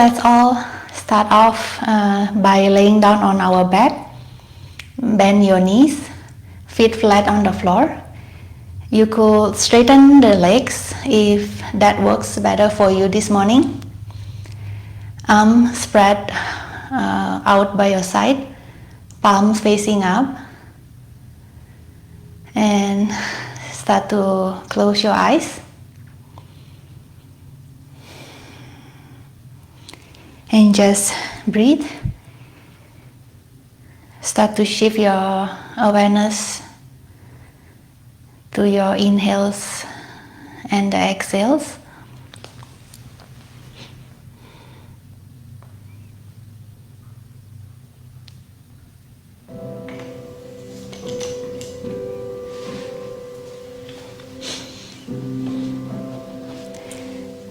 Let's all start off by laying down on our bed. Bend your knees, feet flat on the floor. You could straighten the legs if that works better for you this morning. Arms spread out by your side, palms facing up. And start to close your eyes. And just breathe. Start to shift your awareness to your inhales and the exhales.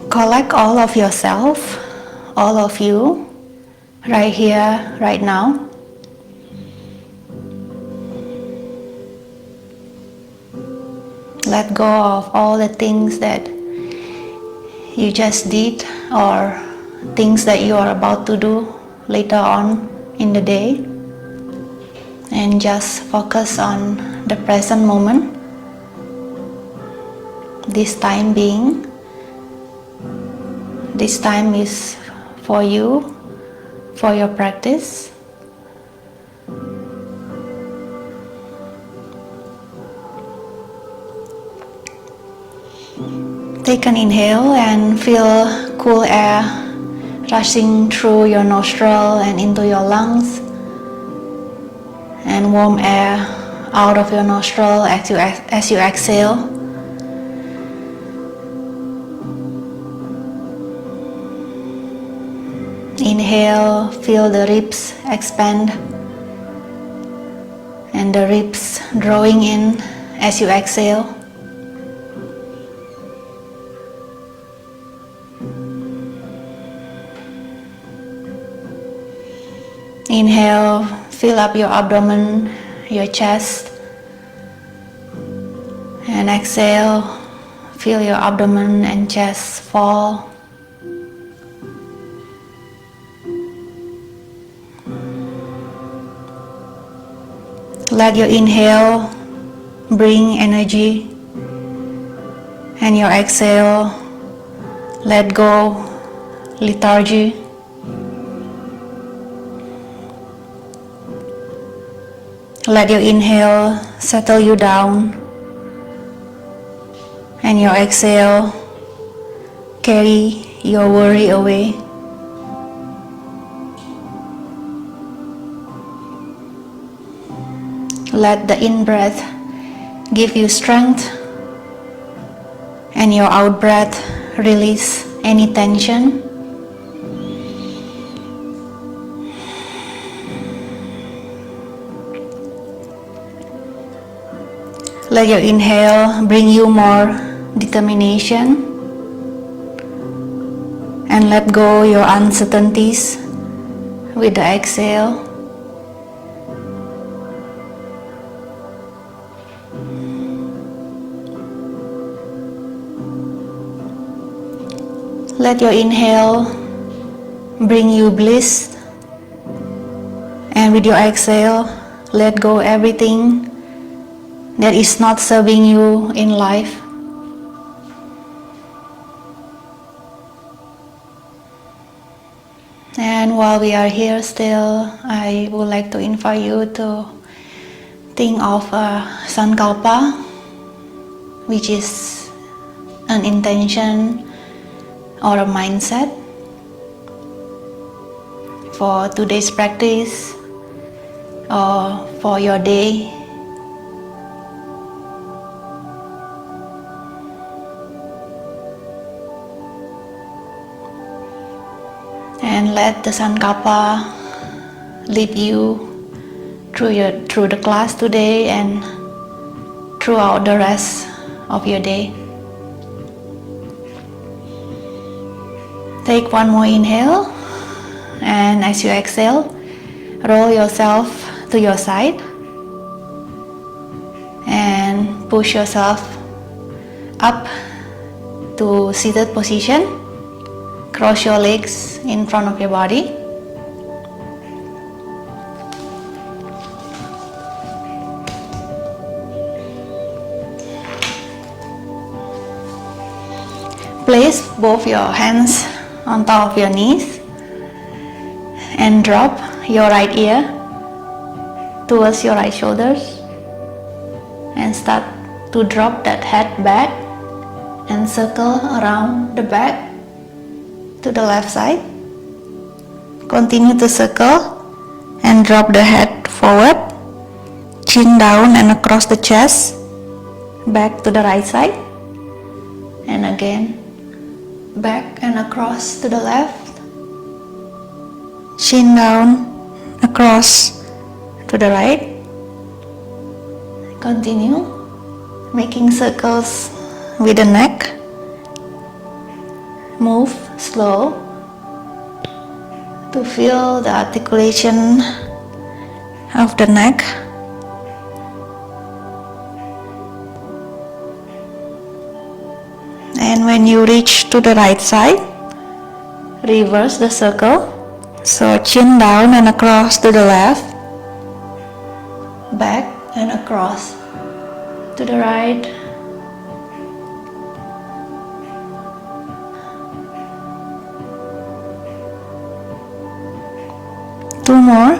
Collect all of yourself, all of you, right here, right now. Let go of all the things that you just did or things that you are about to do later on in the day. And just focus on the present moment. This time is for you, for your practice. Take an inhale and feel cool air rushing through your nostril and into your lungs, and warm air out of your nostril as you exhale. Inhale, feel the ribs expand and the ribs drawing in as you exhale. Inhale, fill up your abdomen, your chest, and exhale, feel your abdomen and chest fall. Let your inhale bring energy, and your exhale let go lethargy. Let your inhale settle you down, and your exhale carry your worry away. Let the in-breath give you strength, and your out-breath release any tension. Let your inhale bring you more determination, and let go your uncertainties with the exhale. Let your inhale bring you bliss, and with your exhale, let go everything that is not serving you in life. And while we are here still, I would like to invite you to think of a sankalpa, which is an intention or a mindset for today's practice or for your day. And let the sankalpa lead you through the class today and throughout the rest of your day. Take one more inhale, and as you exhale, roll yourself to your side and push yourself up to seated position. Cross your legs in front of your body. Place both your hands on top of your knees and drop your right ear towards your right shoulders and start to drop that head back and circle around the back to the left side. Continue to circle and drop the head forward, chin down and across the chest, back to the right side, and again back and across to the left, chin down, across to the right. Continue making circles with the neck. Move slow to feel the articulation of the neck. And when you reach to the right side, reverse the circle. So chin down and across to the left, back and across to the right. Two more.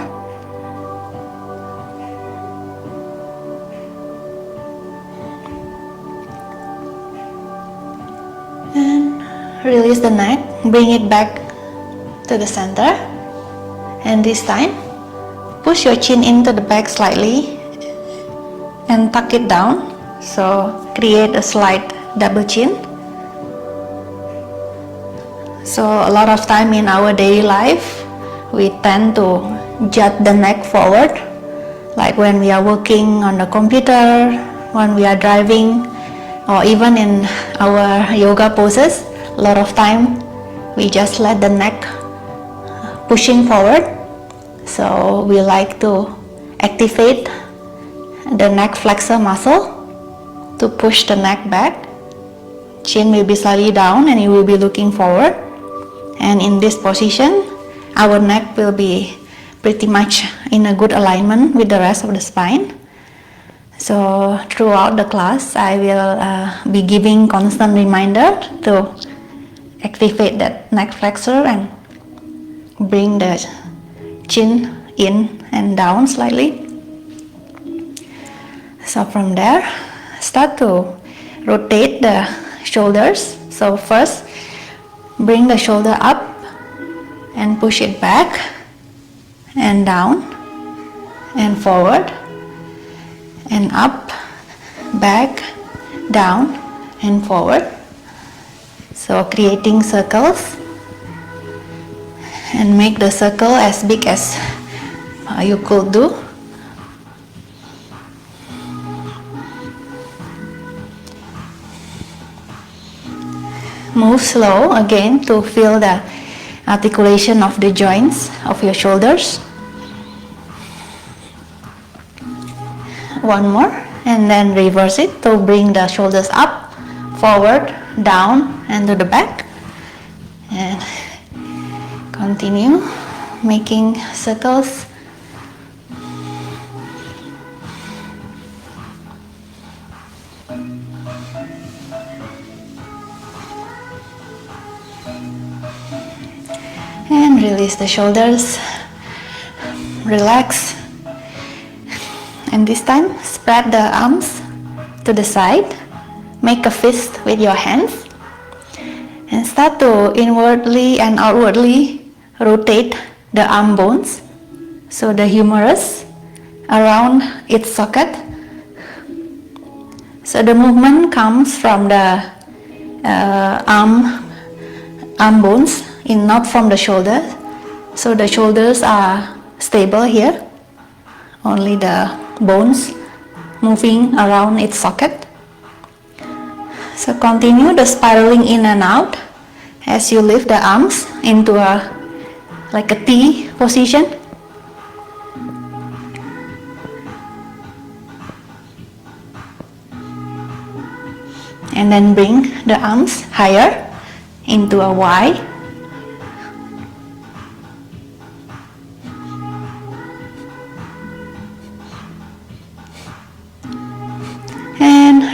And release the neck, bring it back to the center. And this time, push your chin into the back slightly and tuck it down. So create a slight double chin. So a lot of time in our daily life, we tend to jut the neck forward, like when we are working on the computer, when we are driving, or even in our yoga poses. A lot of time we just let the neck pushing forward. So we like to activate the neck flexor muscle to push the neck back. Chin will be slightly down and you will be looking forward. And in this position, our neck will be pretty much in a good alignment with the rest of the spine. So throughout the class, I will be giving constant reminder to activate that neck flexor and bring the chin in and down slightly. So from there, start to rotate the shoulders. So first, bring the shoulder up and push it back and down and forward and up, back, down and forward. So creating circles, and make the circle as big as you could do. Move slow again to feel the articulation of the joints of your shoulders. One more, and then reverse it to bring the shoulders up, forward, down and to the back. And continue making circles. And release the shoulders, relax, and this time spread the arms to the side, make a fist with your hands, and start to inwardly and outwardly rotate the arm bones, so the humerus around its socket. So the movement comes from the arm bones, not from the shoulder. So the shoulders are stable here, only the bones moving around its socket. So continue the spiraling in and out as you lift the arms into like a T position. And then bring the arms higher into a Y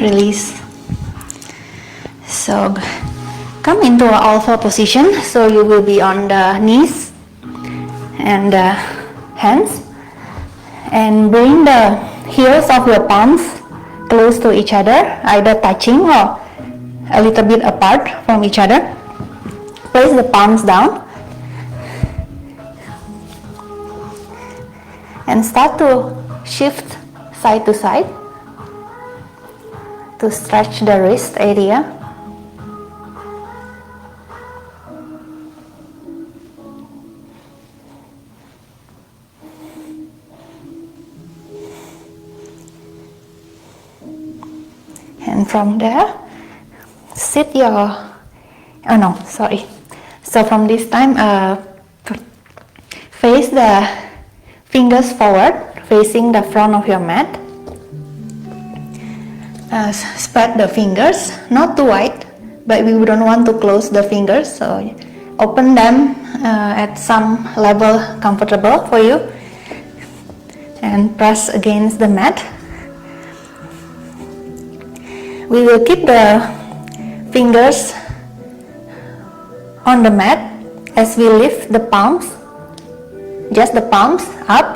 release. So come into a all-four position. So you will be on the knees and the hands, and bring the heels of your palms close to each other, either touching or a little bit apart from each other. Place the palms down and start to shift side to side to stretch the wrist area. And from there, sit your, so from this time, face the fingers forward, facing the front of your mat. Spread the fingers, not too wide, but we don't want to close the fingers, so open them at some level comfortable for you, and press against the mat. We will keep the fingers on the mat as we lift the palms, just the palms up,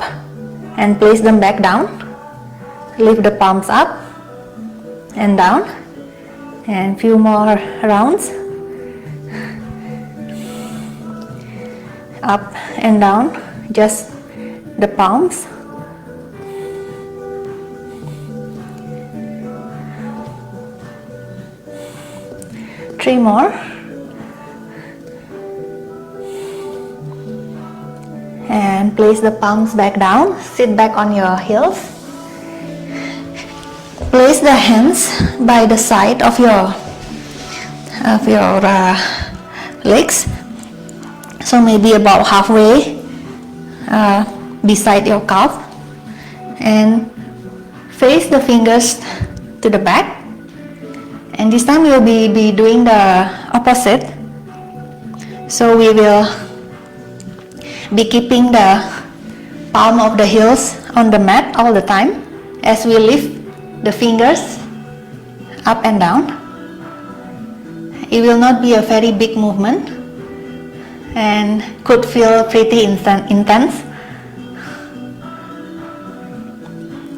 and place them back down. Lift the palms up and down, and few more rounds. Up and down, just the palms. Three more. And place the palms back down. Sit back on your heels. Place the hands by the side of your legs. So maybe about halfway beside your calf. And face the fingers to the back. And this time we'll be doing the opposite. So we will be keeping the palm of the heels on the mat all the time as we lift the fingers up and down. It will not be a very big movement and could feel pretty intense.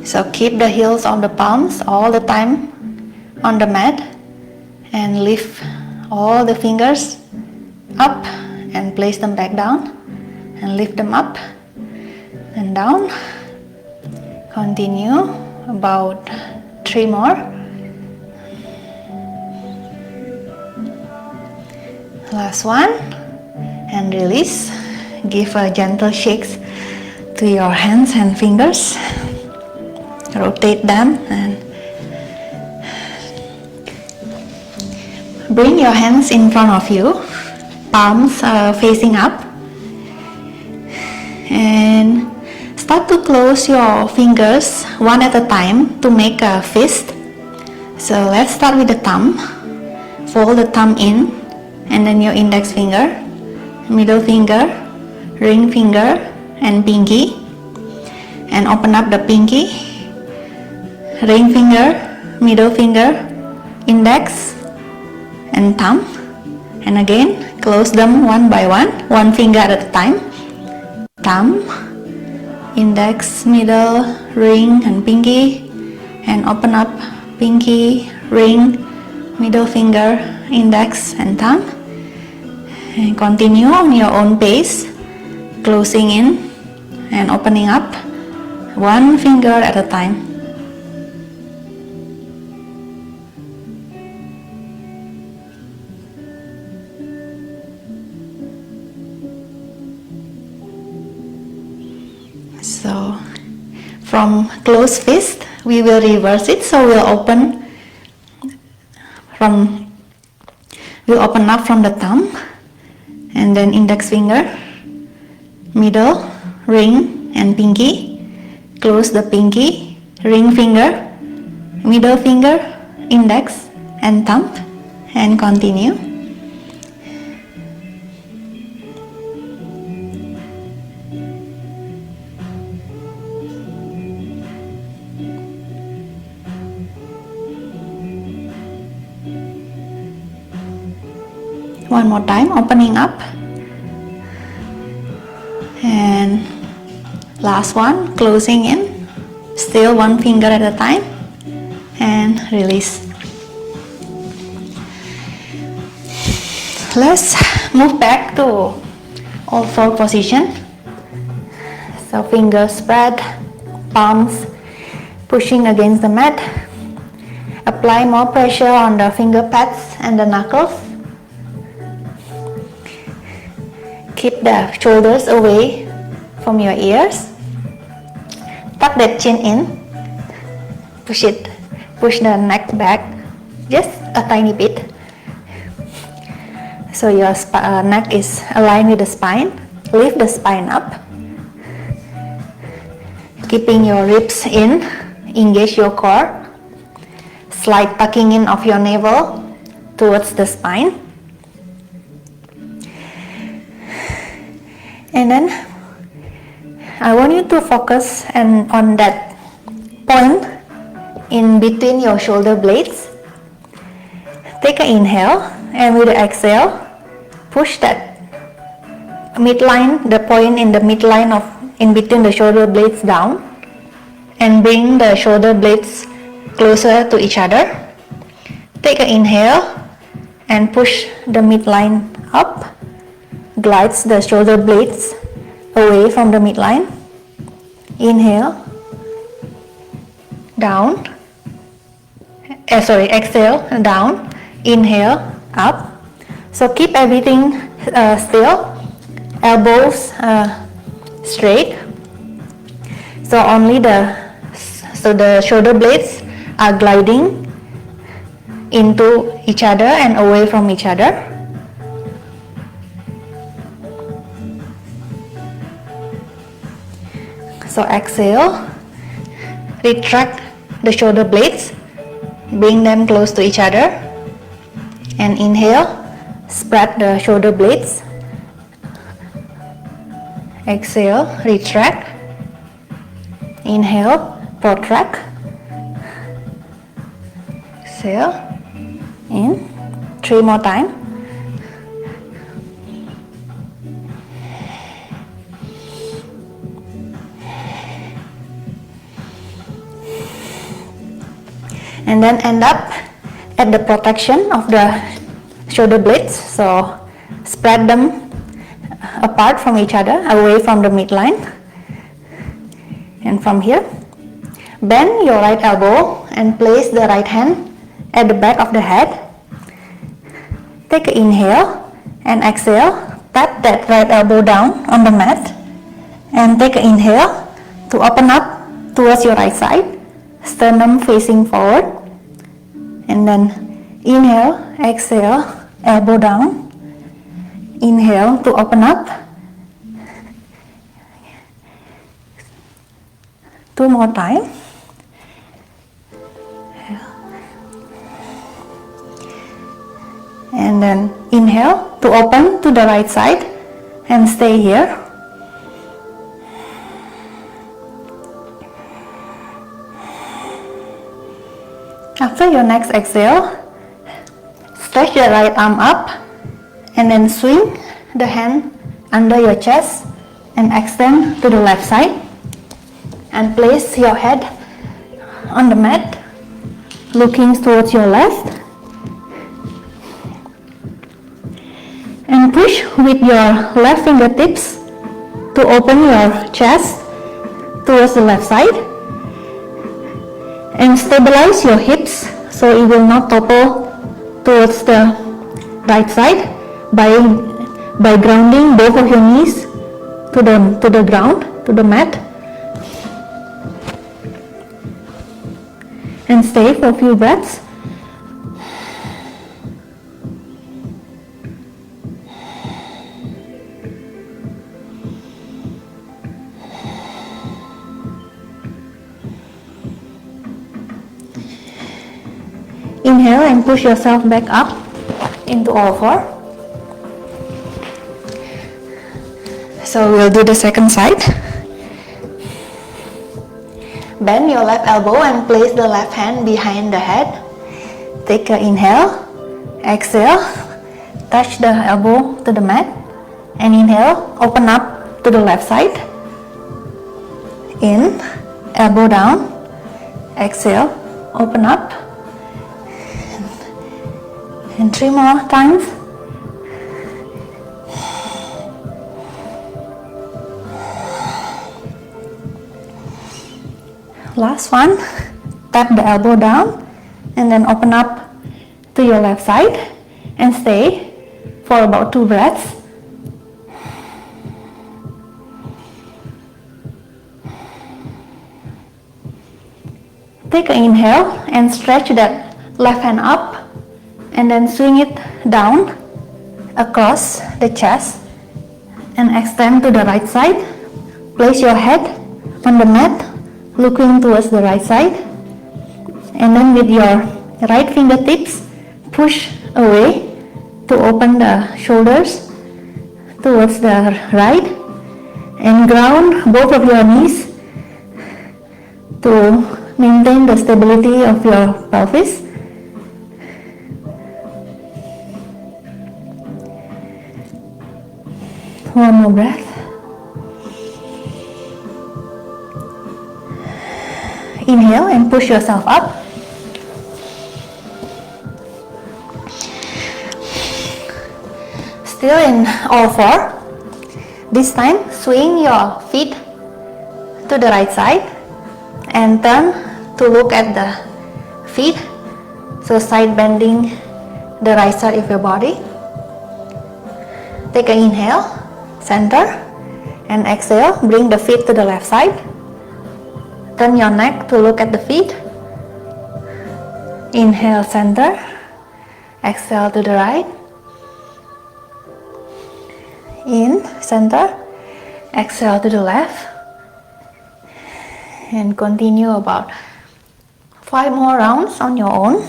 So keep the heels of the palms all the time on the mat and lift all the fingers up and place them back down and lift them up and down. Continue about 3 more. Last one, and release. Give a gentle shakes to your hands and fingers. Rotate them and bring your hands in front of you, palms facing up, and start to close your fingers one at a time to make a fist. So let's start with the thumb. Fold the thumb in, and then your index finger, middle finger, ring finger, and pinky, and open up the pinky, ring finger, middle finger, index, and thumb, and again close them one by one finger at a time. Thumb, index, middle, ring, and pinky, and open up pinky, ring, middle finger, index, and thumb, and continue on your own pace, closing in and opening up one finger at a time. So from closed fist, we will reverse it. So we'll open up from the thumb, and then index finger, middle, ring, and pinky. Close the pinky, ring finger, middle finger, index, and thumb, and continue. One more time, opening up. And last one, closing in. Still one finger at a time. And release. Let's move back to all four position. So fingers spread, palms pushing against the mat. Apply more pressure on the finger pads and the knuckles. Keep the shoulders away from your ears. Tuck the chin in. Push the neck back just a tiny bit. So your neck is aligned with the spine. Lift the spine up. Keeping your ribs in. Engage your core. Slight tucking in of your navel towards the spine. And then I want you to focus on that point in between your shoulder blades. Take an inhale, and with the exhale, push that midline, the point in the midline of in between the shoulder blades down, and bring the shoulder blades closer to each other. Take an inhale and push the midline up. Glides the shoulder blades away from the midline. Inhale, down. Exhale, down. Inhale, up. So keep everything still. Elbows straight. So only the shoulder blades are gliding into each other and away from each other. So exhale, retract the shoulder blades, bring them close to each other, and inhale, spread the shoulder blades. Exhale, retract. Inhale, protract. Exhale, in. 3 more times. And then end up at the protection of the shoulder blades. So spread them apart from each other, away from the midline. And from here, bend your right elbow and place the right hand at the back of the head. Take an inhale and exhale. Tap that right elbow down on the mat. And take an inhale to open up towards your right side. Sternum facing forward. And then inhale, exhale, elbow down. Inhale to open up. 2 more times. And then inhale to open to the right side and stay here. After your next exhale, stretch the right arm up and then swing the hand under your chest and extend to the left side. And place your head on the mat, looking towards your left. And push with your left fingertips to open your chest towards the left side. And stabilize your hips so it will not topple towards the right side by grounding both of your knees to the ground, to the mat. And stay for a few breaths. Inhale and push yourself back up into all four. So we'll do the second side. Bend your left elbow and place the left hand behind the head. Take an inhale, exhale, touch the elbow to the mat, and inhale, open up to the left side. In, elbow down, exhale, open up, and 3 more times. Last one, tap the elbow down and then open up to your left side and stay for about 2 breaths. Take an inhale and stretch that left hand up and then swing it down across the chest and extend to the right side. Place your head on the mat, looking towards the right side, and then with your right fingertips push away to open the shoulders towards the right, and ground both of your knees to maintain the stability of your pelvis. One more breath. Inhale and push yourself up. Still in all four. This time, swing your feet to the right side and turn to look at the feet. So side bending the right side of your body. Take an inhale, center, and exhale. Bring the feet to the left side. Turn your neck to look at the feet. Inhale, center. Exhale to the right. In, center. Exhale to the left. And continue about 5 more rounds on your own.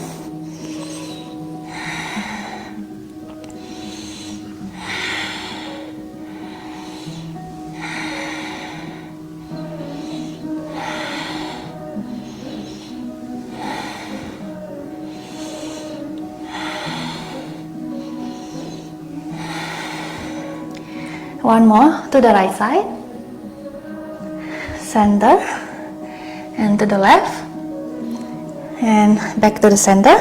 One more to the right side, center, and to the left, and back to the center.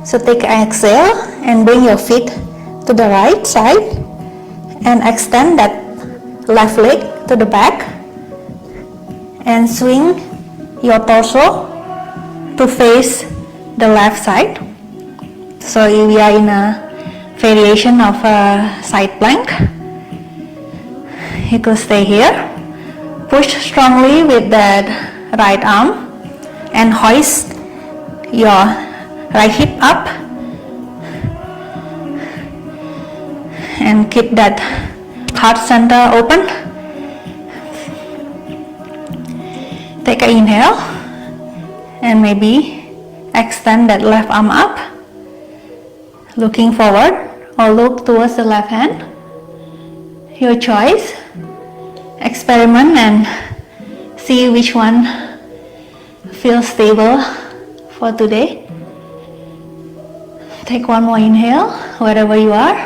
So take an exhale and bring your feet to the right side and extend that left leg to the back and swing your torso to face the left side. So we are in a variation of a side plank. You could stay here. Push strongly with that right arm and hoist your right hip up and keep that heart center open. Take an inhale and maybe extend that left arm up, looking forward, or look towards the left hand. Your choice. Experiment and see which one feels stable for today. Take one more inhale wherever you are,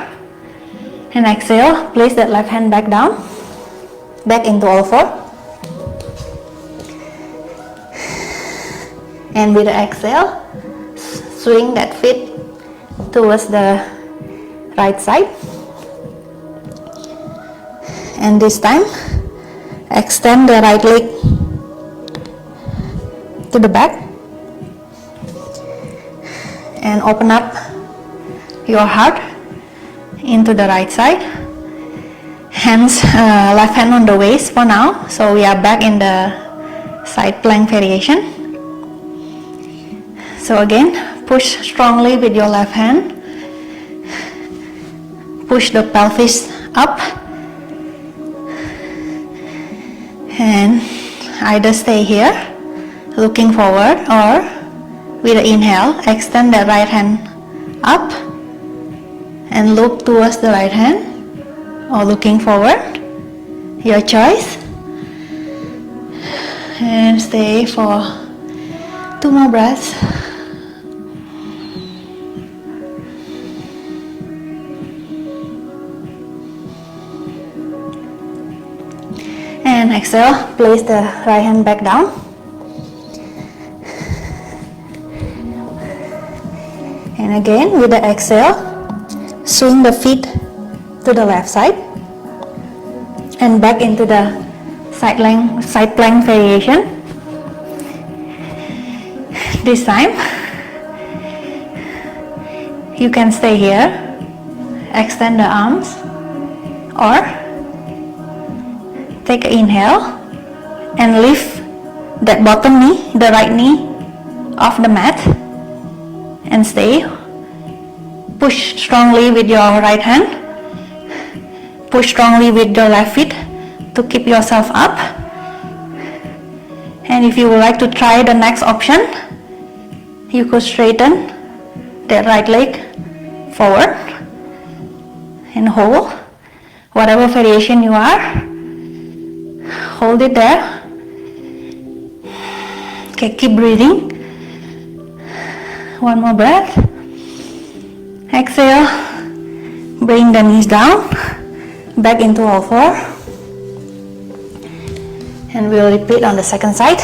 and exhale. Place that left hand back down, back into all four. And with the exhale, swing that feet towards the right side. And this time, extend the right leg to the back and open up your heart into the right side. Hands, left hand on the waist for now. So we are back in the side plank variation. So again, push strongly with your left hand. Push the pelvis up. And either stay here, looking forward, or with the inhale, extend the right hand up and look towards the right hand, or looking forward. Your choice. And stay for 2 more breaths. And exhale, place the right hand back down. And again, with the exhale, swing the feet to the left side and back into the side plank variation. This time, you can stay here, extend the arms, or take an inhale and lift that bottom knee, the right knee, off the mat and stay. Push strongly with your right hand, push strongly with your left feet to keep yourself up. And if you would like to try the next option, you could straighten that right leg forward and hold whatever variation you are. Hold it there. Okay, keep breathing. One more breath. Exhale. Bring the knees down, back into all four. And we'll repeat on the second side.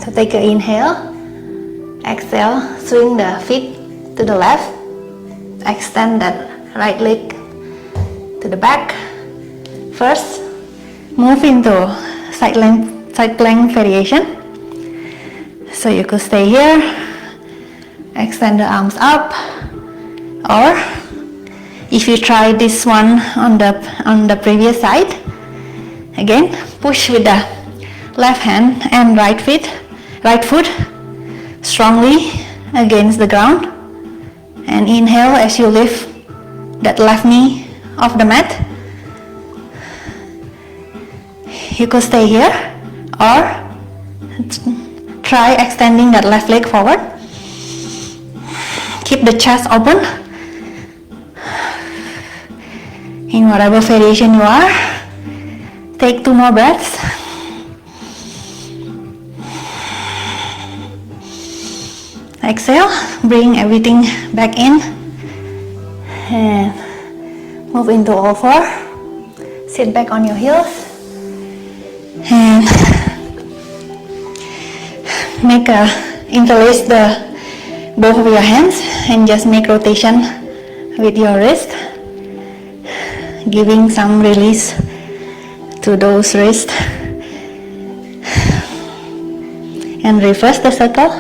So take an inhale. Exhale. Swing the feet to the left. Extend that right leg to the back. First, move into side plank variation. So you could stay here, extend the arms up, or if you try this one on the previous side, again push with the left hand and right foot strongly against the ground, and inhale as you lift that left knee off the mat. You could stay here or try extending that left leg forward. Keep the chest open in whatever variation you are. Take 2 more breaths. Exhale, bring everything back in and move into all four. Sit back on your heels and interlace both of your hands and just make rotation with your wrist, giving some release to those wrists, and reverse the circle.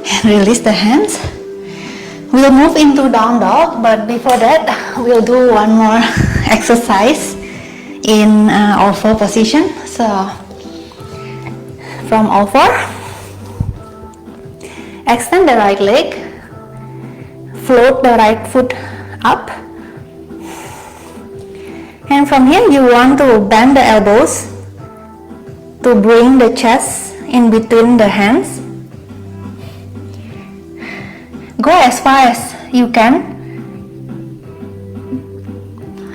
And release the hands. We'll move into down dog, but before that, we'll do one more exercise in all four position. So, from all four, extend the right leg, float the right foot up, and from here you want to bend the elbows to bring the chest in between the hands. Go as far as you can.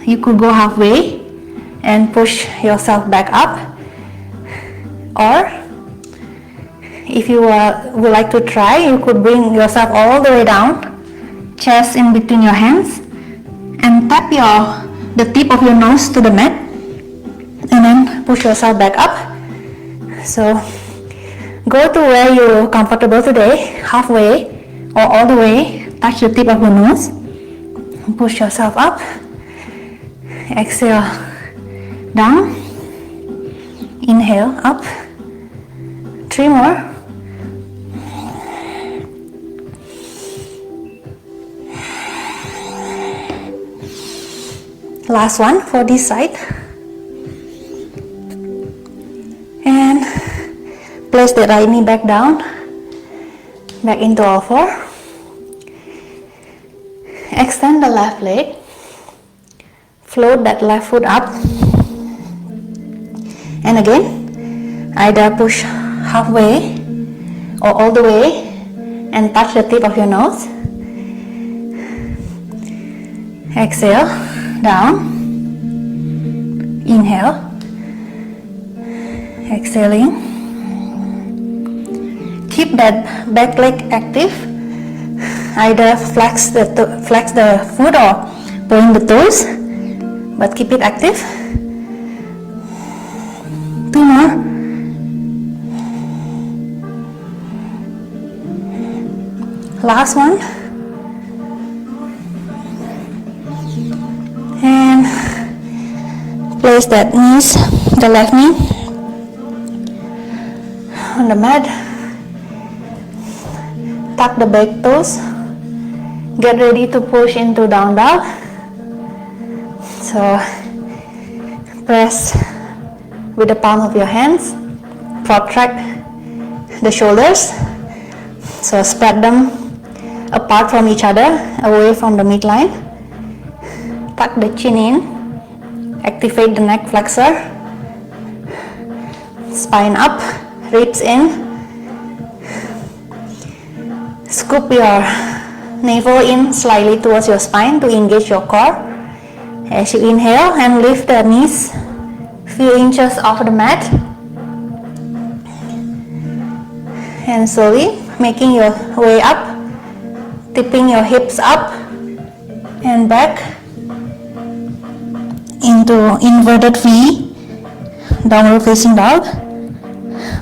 You could go halfway and push yourself back up, or if you would like to try, you could bring yourself all the way down, chest in between your hands, and tap the tip of your nose to the mat, and then push yourself back up. So go to where you're comfortable today, halfway or all the way, touch the tip of your nose, push yourself up, exhale down, inhale up, 3 more, last one for this side, and place the right knee back down, back into all four. Extend the left leg, float that left foot up, and again either push halfway or all the way and touch the tip of your nose, Exhale, down. Inhale. Exhaling. Keep that back leg active. Either flex the foot or point the toes, but keep it active. 2 more. Last one. And place that knees, the left knee on the mat. Tuck the back toes. Get ready to push into down dog. So press with the palm of your hands. Protract the shoulders. So spread them apart from each other, away from the midline. Tuck the chin in. Activate the neck flexor. Spine up, ribs in. Scoop your navel in slightly towards your spine to engage your core. As you inhale and lift the knees few inches off the mat. And slowly making your way up, tipping your hips up and back into inverted V, downward facing dog.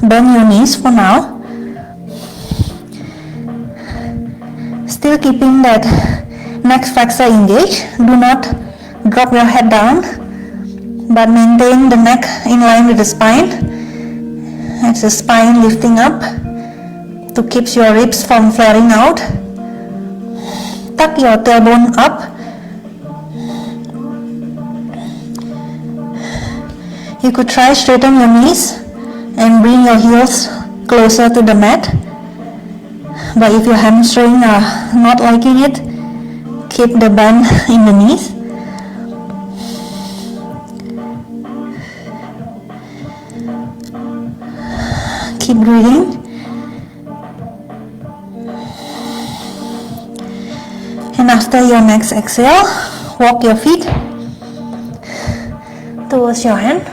Bend your knees for now. Still keeping that neck flexor engaged. Do not drop your head down, but maintain the neck in line with the spine. It's the spine lifting up to keep your ribs from flaring out. Tuck your tailbone up. You could try straighten your knees and bring your heels closer to the mat. But if your hamstrings are not liking it, keep the bend in the knees. Keep breathing. And after your next exhale, walk your feet towards your hand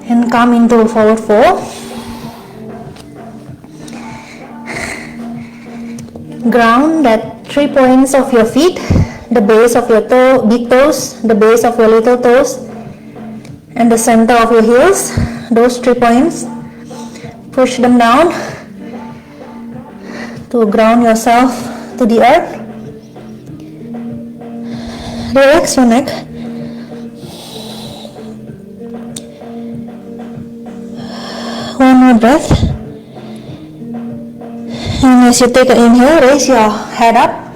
and come into forward fold. Ground that 3 points of your feet, the base of your big toes, the base of your little toes, and the center of your heels. Those 3 points, push them down to ground yourself to the earth. Relax your neck. One more breath. And as you take an inhale, raise your head up,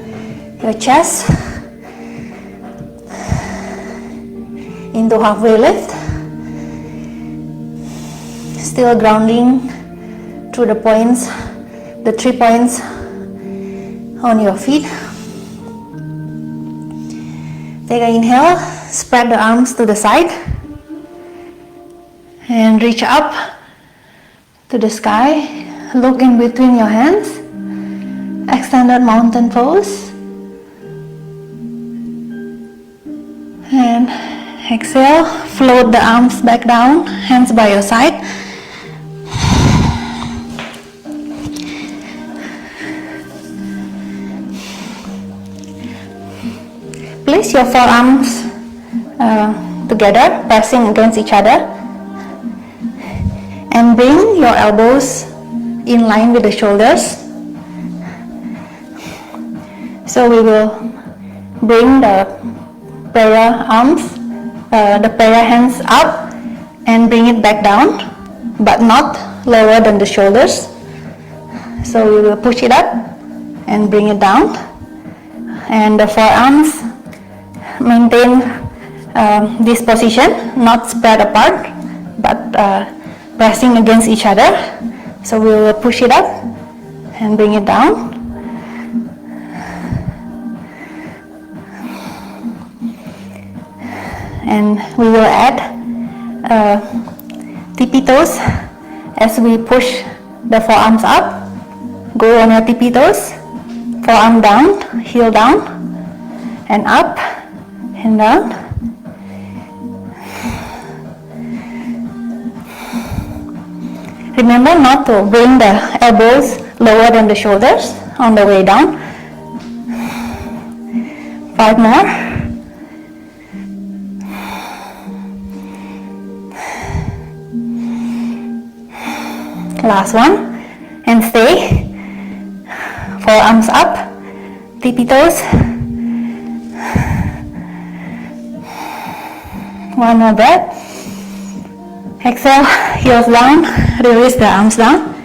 your chest into halfway lift. Still grounding through the points, the 3 points on your feet. Take an inhale, spread the arms to the side and reach up to the sky. Look in between your hands. Extended mountain pose. And exhale, float the arms back down, hands by your side. Place your forearms together, pressing against each other, and bring your elbows in line with the shoulders. So we will bring the prayer arms, the prayer hands up and bring it back down, but not lower than the shoulders. So we will push it up and bring it down. And the forearms maintain this position, not spread apart, but pressing against each other. So we will push it up and bring it down. And we will add tippy toes as we push the forearms up. Go on your tippy toes, forearm down, heel down. and up and down. Remember not to bring the elbows lower than the shoulders on the way down. 5 more. Last one. And stay. Forearms up, tippy toes. One more breath. Exhale, heels down, release the arms down.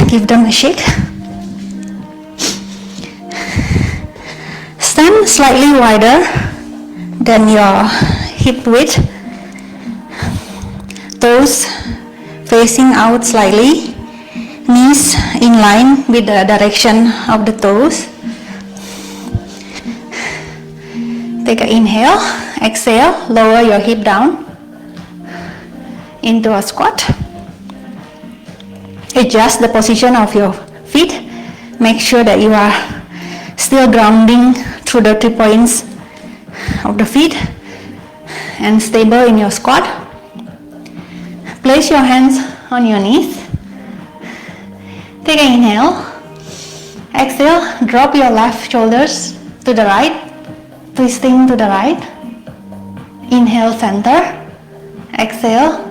Give them a shake. Stand slightly wider than your hip width. Toes facing out slightly. Knees in line with the direction of the toes. Take an inhale, exhale, lower your hip down into a squat. Adjust the position of your feet. Make sure that you are still grounding through the 3 points of the feet and stable in your squat. Place your hands on your knees. Take an inhale, exhale, drop your left shoulders to the right, twisting to the right. Inhale, center, exhale,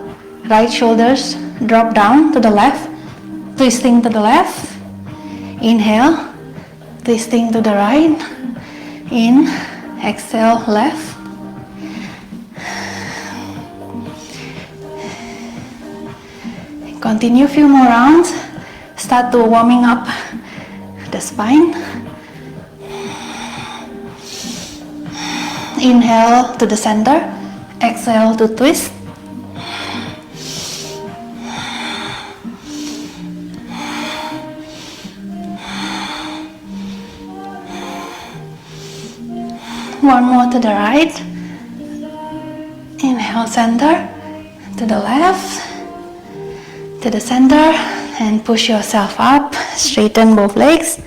right shoulders drop down to the left, twisting to the left. Inhale, twisting to the right. In, exhale, left. Continue a few more rounds. Start to warming up the spine. Inhale to the center, exhale to twist. One more to the right. Inhale, center, to the left, to the center, and push yourself up. Straighten both legs.